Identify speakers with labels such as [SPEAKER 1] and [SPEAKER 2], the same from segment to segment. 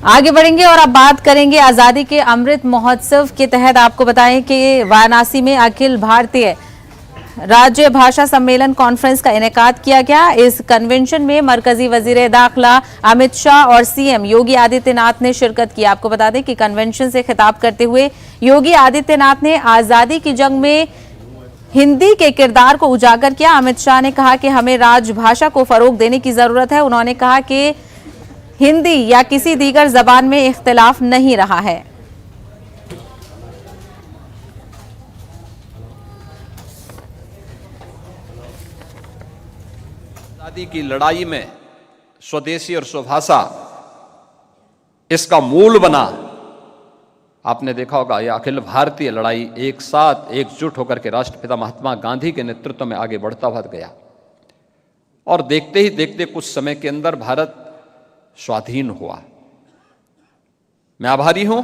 [SPEAKER 1] आगे बढ़ेंगे और अब बात करेंगे आजादी के अमृत महोत्सव के तहत। आपको बताएं कि वाराणसी में अखिल भारतीय राज्य भाषा सम्मेलन कॉन्फ्रेंस का इनेकाद किया गया। इस कन्वेंशन में मरकजी वजीर दाखिला अमित शाह और सीएम योगी आदित्यनाथ ने शिरकत की। आपको बता दें कि कन्वेंशन से खिताब करते हुए योगी आदित्यनाथ ने आजादी की जंग में हिंदी के किरदार को उजागर किया। अमित शाह ने कहा कि हमें राजभाषा को फरोग देने की जरूरत है। उन्होंने कहा कि हिंदी या किसी दीगर जबान में इख्तिलाफ नहीं रहा है।
[SPEAKER 2] आजादी की लड़ाई में स्वदेशी और स्वभाषा इसका मूल बना। आपने देखा होगा यह अखिल भारतीय लड़ाई एक साथ एकजुट होकर के राष्ट्रपिता महात्मा गांधी के नेतृत्व में आगे बढ़ता हुआ गया और देखते ही देखते कुछ समय के अंदर भारत स्वाधीन हुआ। मैं आभारी हूं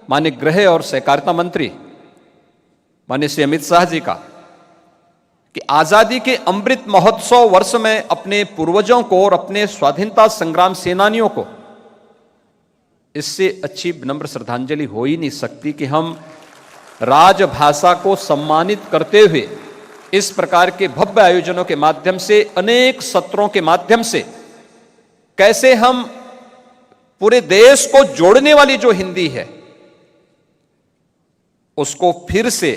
[SPEAKER 2] माननीय गृह और सहकारिता मंत्री माननीय श्री अमित शाह जी का कि आजादी के अमृत महोत्सव वर्ष में अपने पूर्वजों को और अपने स्वाधीनता संग्राम सेनानियों को इससे अच्छी विनम्र श्रद्धांजलि हो ही नहीं सकती कि हम राजभाषा को सम्मानित करते हुए इस प्रकार के भव्य आयोजनों के माध्यम से, अनेक सत्रों के माध्यम से कैसे हम पूरे देश को जोड़ने वाली जो हिंदी है उसको फिर से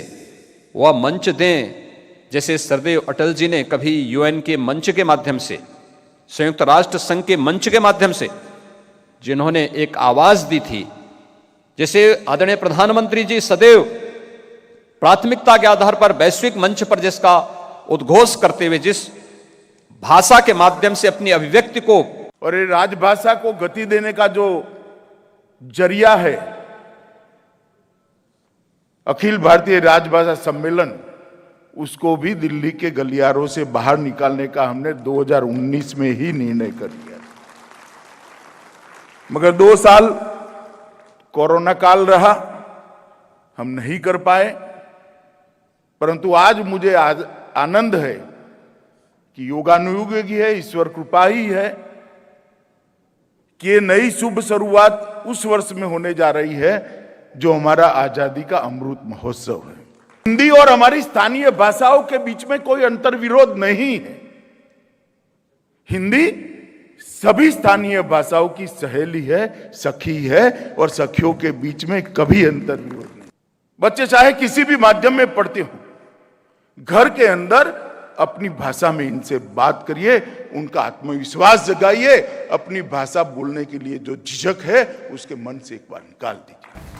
[SPEAKER 2] वह मंच दें, जैसे सरदेव अटल जी ने कभी यूएन के मंच के माध्यम से, संयुक्त राष्ट्र संघ के मंच के माध्यम से जिन्होंने एक आवाज दी थी, जैसे आदरणीय प्रधानमंत्री जी सदैव प्राथमिकता के आधार पर वैश्विक मंच पर जिसका उद्घोष करते हुए जिस भाषा के माध्यम से अपनी अभिव्यक्ति को
[SPEAKER 3] और ये राजभाषा को गति देने का जो जरिया है अखिल भारतीय राजभाषा सम्मेलन, उसको भी दिल्ली के गलियारों से बाहर निकालने का हमने 2019 में ही निर्णय कर लिया। मगर 2 साल कोरोना काल रहा, हम नहीं कर पाए। परंतु आज मुझे आनंद है कि योगानुयोग ही है, ईश्वर कृपा ही है कि ये नई शुभ शुरुआत उस वर्ष में होने जा रही है जो हमारा आजादी का अमृत महोत्सव है। हिंदी और हमारी स्थानीय भाषाओं के बीच में कोई अंतर्विरोध नहीं है। हिंदी सभी स्थानीय भाषाओं की सहेली है, सखी है और सखियों के बीच में कभी अंतर्विरोध नहीं। बच्चे चाहे किसी भी माध्यम में पढ़ते हो, घर के अंदर अपनी भाषा में इनसे बात करिए, उनका आत्मविश्वास जगाइए, अपनी भाषा बोलने के लिए जो झिझक है उसके मन से एक बार निकाल दीजिए।